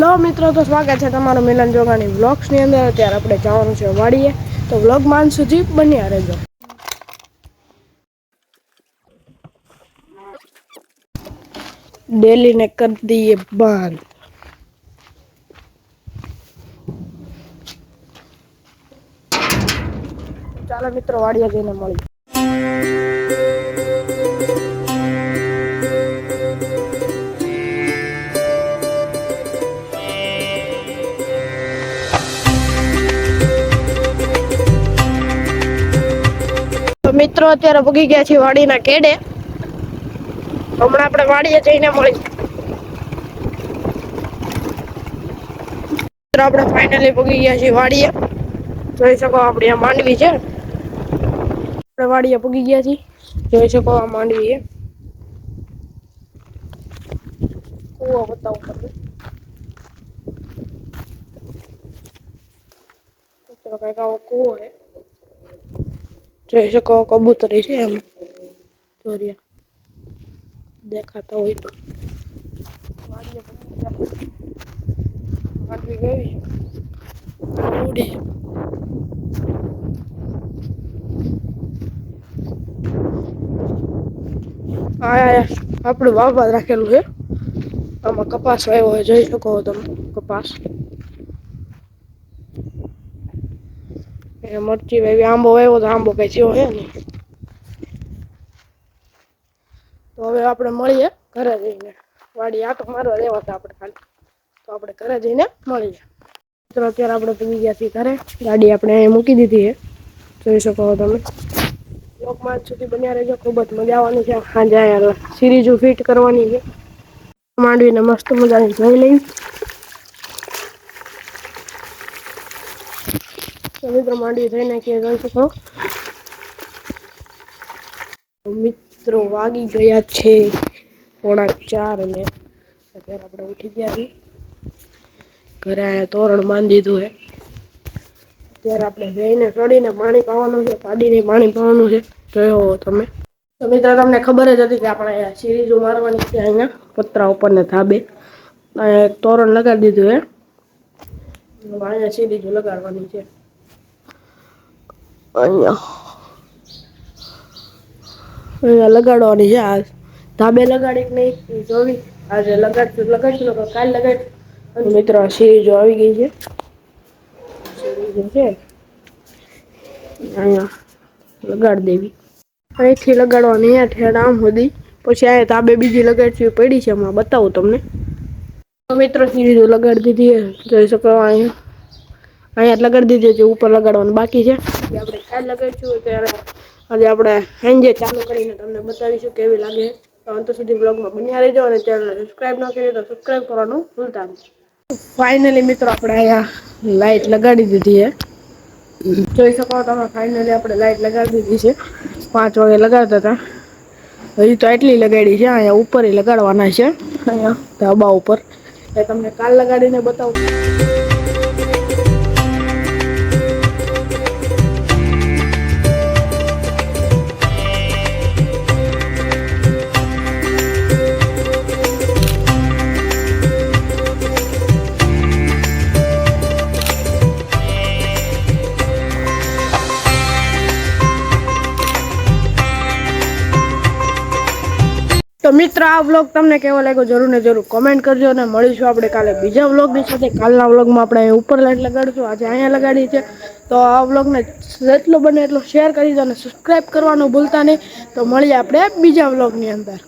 Hello મિત્રો, તો સ્વાગત છે તમારું મિલન જોગાણી વ્લોગ્સની અંદર. અત્યારે આપણે જવાનું છે વાડીએ, તો વ્લોગમાં સુધી બન્યા રહેજો. ડેલી ને કરી દઈએ બંધ. ચાલો મિત્રો, વાડીએ જઈને મળીએ. તો મિત્રો, અત્યારે પગી ગયા છીએ વાડીના કેડે. હમણાં આપણે વાડીએ જઈને મળી. આપણે ફાઇનલી પગી ગયા છીએ વાડીએ. જોઈ શકો આપડી આ માંડવી છે. આપણે વાડીએ પગી ગયા છીએ. જોઈ શકો આ માંડવી છે. કુવો બતાવું તમને. કઈક આવો કુવો છે. જોઈ શકો કબૂતરી છે એમ. ચોરિયા દેખાતા હોય તો. વાડી ગઈ ઉડી. હા, આપણું વાવવા રાખેલું છે. આમાં કપાસ વાવ્યો હોય, જોઈ શકો તમે કપાસ. મરચી વાવી, આંબો વાવ્યો તો આંબો કઈ થયો હે ને. તો હવે આપણે મળીએ ઘરે જઈને. વાડી આટો મારવા દેવા હતા આપણે ખાલી, તો આપણે ઘરે જઈને મળીએ. મિત્રો, અત્યારે આપણે પહોંચી ગયા છીએ ઘરે. ગાડી આપણે અહીં મૂકી દીધી છે, જોઈ શકો તમે. લોકમાં સુધી બન્યા રહેજો, ખૂબ જ મજા આવવાની છે. સાંજે સિરીઝો ફિટ કરવાની છે. માંડવીને મસ્ત મજાની જોઈ લઈ. મિત્રો, માંડવી જોઈ નાખીએ, જોઈ શકો. મિત્રો, વાગી ગયા છે 4:30 અને અત્યારે આપણે ઉઠી ગયા છીએ. ઘરે તોરણ બાંધી દીધું હે. અત્યારે આપણે જઈને ચડીને પાણી પાવાનું છે. પાડીને પાણી પાવાનું છે, જોયો તમે. તો મિત્રો, તમને ખબર જ હતી કે આપણે સિરીઝો મારવાની છે. અહીંયા પતરા ઉપર ને ધાબે તોરણ લગાડી દીધું હે. અહીંયા સિરીઝો લગાડવાની છે. અહીંયા લગાડવાની છે. આ ધાબે લગાડી કે નહીં જોવી. આજે લગાડશું કાલ લગાડશું. મિત્રો, સિરીઝો આવી ગઈ છે. સિરીઝો છે અહીંયા લગાડી દેવી. અહીંથી લગાડવાની હેઠ આમ સુધી. પછી અહીંયા ધાબે બીજી લગાડશું પડી છે, હમણાં બતાવું તમને. મિત્રો, સિરીઝો લગાડી દીધી, જોઈ શકો. અહીંયા લગાડી દીધી છે. ઉપર લગાડવાનું બાકી છે. આપણે કાલ લગાડીશું ત્યારે આજે આપણે સાંજે ચાલુ કરીને તમને બતાવીશું કેવી લાગે. અંત સુધી બ્લોગમાં બન્યા રહેજો અને ચેનલને સબસ્ક્રાઇબ ન કરી તો સબસ્ક્રાઇબ કરવાનું ભૂલતા નહીં. ફાઇનલી મિત્રો, આપણે અહીંયા લાઈટ લગાડી દીધી છે. જોઈ શકો તમે. ફાઇનલી આપણે લાઈટ લગાડી દીધી છે. 5 વાગે લગાડતા હતા. હજી તો એટલી લગાડી છે. અહીંયા ઉપર લગાડવાના છે, અહીંયા ધાબા ઉપર. એ તમને કાલ લગાડીને બતાવું. તો મિત્રો, આ વ્લોગ તમને કેવો લાગ્યો જરૂર ને જરૂર કોમેન્ટ કરજો. અને મળીશું આપણે કાલે બીજા વ્લોગની સાથે. કાલના વ્લોગમાં આપણે ઉપર લાઈટ લગાડીશું, આજે અહીંયા લગાડી છે. તો આ વ્લોગને જેટલો બને એટલો શેર કરી દો અને સબસ્ક્રાઈબ કરવાનું ભૂલતા નહીં. તો મળીએ આપણે બીજા વ્લોગની અંદર.